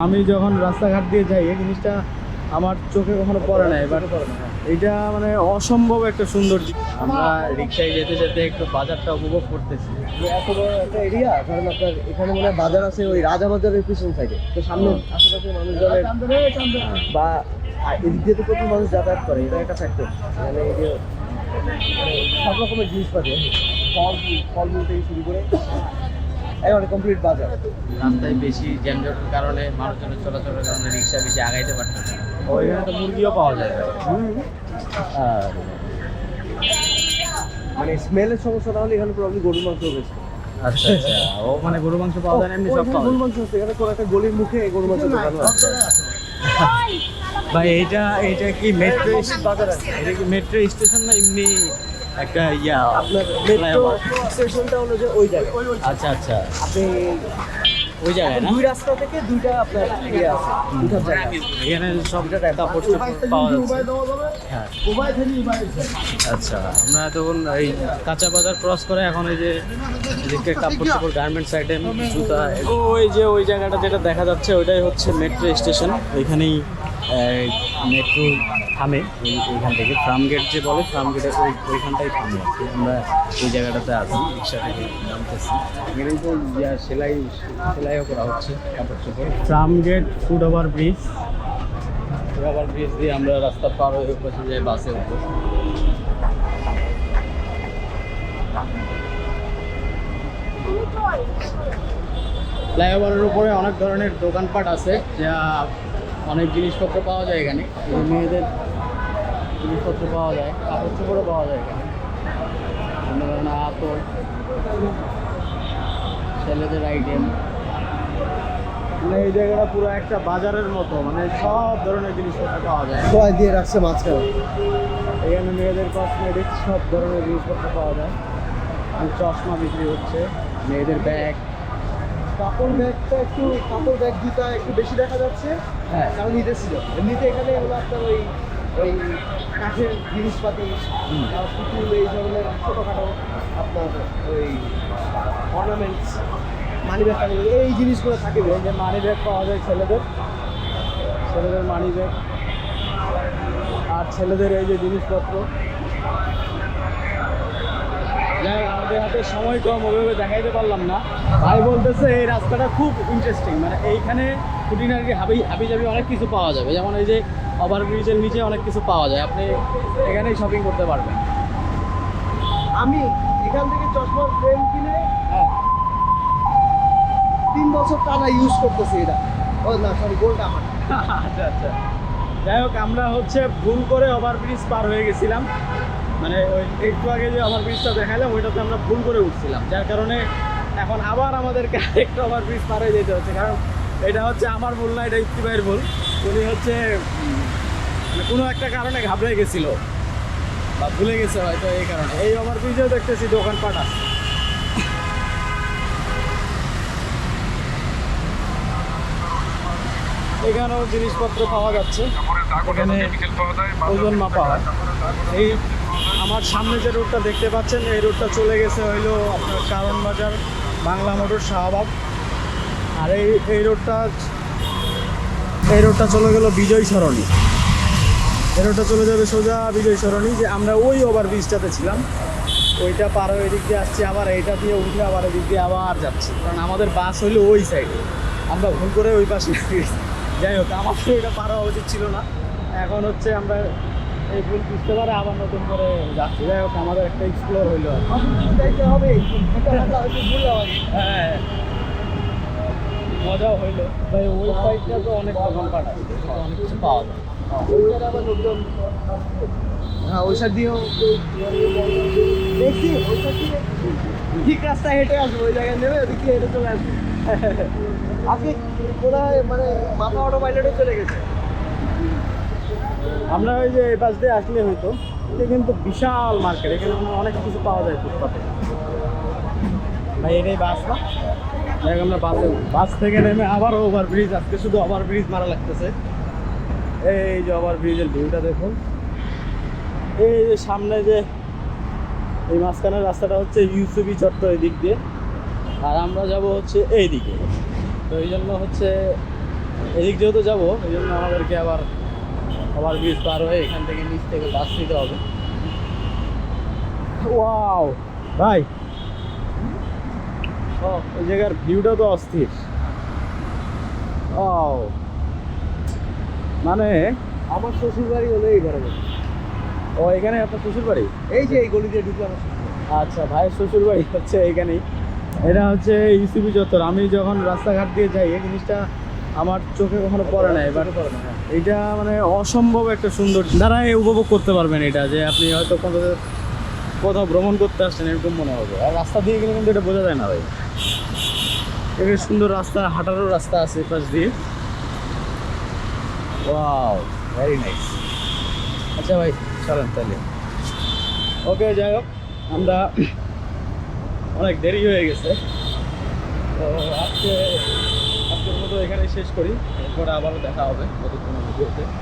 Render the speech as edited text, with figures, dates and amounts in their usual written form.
আমি যখন রাস্তাঘাট দিয়ে যাই এই জিনিসটা আমার চোখে কখনো পড়ে নাই, বাট এটা মানে অসম্ভব একটা সৌন্দর্য। আমরা রিক্সায় যেতে যেতে একটু বাজারটা উপভোগ করতেছি। এত বড় একটা এরিয়া, কারণ আপনার এখানে মনে হয় বাজার আছে ওই রাজা বাজারের পিছন সাইডে, তো সামনে আশেপাশে মানুষজনের বা এদিক দিয়ে তো প্রচুর মানুষ যাতায়াত করে, এটা একটা ফ্যাক্টর। মানে এই যে সব রকমের জিনিসপাতি, ফলমূল থেকে শুরু করে একেবারে কমপ্লিট বাজার। রাস্তায় বেশি যানজটের কারণে মানুষজনের চলাচলের কারণে রিক্সা বেশি আগাইতে পারতেছে। ও এখানে তো মুরগিও পাওয়া যায়। আর মানে স্মেলের সমস্যাটা হলে এখানে প্রবলেম গরুর মাংস বেশি। আচ্ছা আচ্ছা, ও মানে গরু মাংস পাওয়া যায় না, এমনি সব পাওয়া গরুর যায়। মাংস আছে এখানে, কোনো একটা গলির মুখে গরুর মাংস দোকান আছে। ভাই এইটা কি মেট্রো বাজার আছে? এটা কি মেট্রো স্টেশন না এমনি একটা ইয়া আপনার মেট্রো স্টেশনটা হলো যে ওই জায়গায়। আচ্ছা আচ্ছা, আপনি ওই জায়গায় না? দুই রাস্তা থেকে দুইটা আপনার ইয়ে আছে, দুইটা জায়গা আছে। এখানে সব কাপড় চোপড় পাওয়া যাচ্ছে। হ্যাঁ আচ্ছা, আমরা তখন এই কাঁচা বাজার ক্রস করে এখন এই যে এদিকে কাপড় চোপড় গার্মেন্টস আইটেম জুতা, ওই যে ওই জায়গাটা যেটা দেখা যাচ্ছে ওইটাই হচ্ছে মেট্রো স্টেশন। ওইখানেই মেট্রো থামে। ওইখান থেকে ফার্ম গেট যে বলে, ফার্ম গেটের ওইখানটাই থামে। আমরা ওই জায়গাটাতে আছি, রিক্সা থেকে নামতেছি। এখানে তো সেলাইও করা হচ্ছে কাপড় চোপড়। Farm gate foot over bridge দিয়ে আমরা রাস্তা পার হয়ে বসে যাই বাসে উঠবো। ফ্লাইওভারের উপরে অনেক ধরনের দোকানপাট আছে, যা অনেক জিনিসপত্র পাওয়া যায় এখানে। মেয়েদের জিনিসপত্র পাওয়া যায়, কাপড় চোপড়ও পাওয়া যায় এখানে। বিভিন্ন ধরনের আতর, ছেলেদের আইটেম। মানে এই জায়গাটা পুরো একটা বাজারের মতো, মানে সব ধরনের জিনিসপত্র পাওয়া যায়। সবাই দিয়ে রাখছে মাঝখানে। এখানে মেয়েদের কসমেটিক্স সব ধরনের জিনিসপত্র পাওয়া যায়। চশমা বিক্রি হচ্ছে, মেয়েদের ব্যাগ। কাপড় ব্যাগ জুতা একটু বেশি দেখা যাচ্ছে। হ্যাঁ, কারণ ঈদের ছিল, এমনিতে এখানে হলো আপনার ওই ওই কাঠের জিনিসপাতি, পুতুল, এই ধরনের ছোটোখাটো আপনার ওই অর্নামেন্টস, মানি ব্যাগ, এই জিনিসগুলো থাকে। এই যে মানি ব্যাগ পাওয়া যায় ছেলেদের মানি ব্যাগ, আর ছেলেদের এই যে জিনিসপত্র। যাই হোক, আমাদের হাতে সময় কম, ওইভাবে দেখাইতে পারলাম না। ভাই বলতেছে এই রাস্তাটা খুব ইন্টারেস্টিং, মানে এইখানে খুঁটিনাটি হাবি অনেক কিছু পাওয়া যাবে। যেমন এই যে ওভারব্রিজের নিচে অনেক কিছু পাওয়া যায়, আপনি এখানেই শপিং করতে পারবেন। আমি এখান থেকে চশমার ফ্রেম কিনে হ্যাঁ 3 বছর টানা ইউজ করতেছি এটা। ও না, সরি, গোল্ড আমার। আচ্ছা আচ্ছা, যাই হোক, আমরা হচ্ছে ভুল করে ওভারব্রিজ পার হয়ে গেছিলাম। মানে ওই একটু আগে যে ওভারব্রিজটা দেখালাম ওইটাতে আমরা ভুল করে উঠছিলাম, যার কারণে এখন আবার আমাদেরকে আরেকটা ওভারব্রিজ পার হয়ে যেতে হচ্ছে। কারণ এটা হচ্ছে আমার ভুল না, এটা ইফতি ভাইয়ের ভুল। উনি হচ্ছে মানে কোনো একটা কারণে ঘাবড়ে গেছিল বা ভুলে গেছে হয়তো, এই কারণে। এই ওভারব্রিজেও দেখতেছি দোকানপাট আছে। এখানেও জিনিসপত্র পাওয়া যাচ্ছে, এখানে ওজন মাপা হয়। এই আমার সামনে যে রোডটা দেখতে পাচ্ছেন, এই রোডটা চলে গেছে হইলো আপনার কারণ বাজার, বাংলা মোটর, শাহবাগ। আর এই রোডটা চলে গেল বিজয় সরণি। এই রোডটা চলে যাবে সোজা বিজয় সরণি, যে আমরা ওই ওভারব্রিজটাতে ছিলাম, ওইটা পার হয়ে এদিক দিয়ে আসছি, আবার এইটা দিয়ে উঠে আবার এদিক দিয়ে আবার যাচ্ছি। কারণ আমাদের বাস হইলো ওই সাইডে, আমরা ভুল করে ওই পাশে গেছি। যাই হোক, আমার তো এটা পার হওয়া উচিত ছিল না। এখন হচ্ছে আমরা এই ভুল বুঝতে পারে আবার নতুন করে যাচ্ছি। যাই হোক, আমাদের একটা এক্সপ্লোর হইলো। যাইতে হবে, ভুল হয়। হ্যাঁ, মজাও হইলো। ভাই ওই সাইডটা তো অনেক দোকানপাট আছে, অনেক কিছু পাওয়া যায়। ওইখানে আবার নতুন, হ্যাঁ ওই সাইড দিয়েও দেখছি, ওই সাইড দিয়ে ঠিক রাস্তা হেঁটে আসবো, ওই জায়গায় নেমে ওদিক দিয়ে হেঁটে চলে আসবো। আজকে কোথায় মানে মাথা অটো পাইলটে চলে গেছে। আমরা ওই যে এই পাশ দিয়ে আসলে হয়তো, এটা কিন্তু বিশাল মার্কেট, এখানে অনেক কিছু পাওয়া যায় ফুটপাতে। ভাই এটাই বাস না? যাই হোক, আমরা বাস থেকে নেমে আবার ওভারব্রিজ, আজকে শুধু ওভারব্রিজ মারা লাগতেছে। এই যে ওভারব্রিজের ভিউটা দেখুন, এই যে সামনে যে এই মাঝখানের রাস্তাটা হচ্ছে ইউসুফি চত্বর, এই দিক দিয়ে, আর আমরা যাব হচ্ছে এই দিকে। তো এই জন্য হচ্ছে এদিক যেহেতু যাবো এই জন্য আমাদেরকে আবার ব্রিজ পার হয়ে এখান থেকে নিচ থেকে বাস নিতে হবে। ওয়াও ভাই, ওই জায়গার ভিউটা তো অস্থির। ও মানে আমার শ্বশুর বাড়ি হলো এই ঘরে। ও এখানে আপনার শ্বশুর বাড়ি? এই যে এই গলি দিয়ে ঢুকলে আমার শ্বশুর বাড়ি। আচ্ছা, ভাইয়ের শ্বশুর বাড়ি হচ্ছে এইখানেই। এটা হচ্ছে ইউসিবি চত্বর। আমি যখন রাস্তাঘাট দিয়ে যাই এই জিনিসটা আমার চোখে কখনো পড়ে না, এবার পড়ে না, হ্যাঁ। এইটা মানে অসম্ভব একটা সুন্দর দ্বারা উপভোগ করতে পারবেন এটা, যে আপনি হয়তো কোথাও ভ্রমণ করতে আসছেন এরকম মনে হবে। আর রাস্তা দিয়ে গেলে কিন্তু এটা বোঝা যায় না ভাই। এখানে সুন্দর রাস্তা, হাঁটারও রাস্তা আছে পাশ দিয়ে। Wow, very nice. আচ্ছা ভাই চলেন তাহলে। ওকে, যাই হোক আমরা অনেক দেরি হয়ে গেছে, তো আজকের মতো এখানে শেষ করি। এরপরে আবারও দেখা হবে নতুন কোনো ভিডিওতে।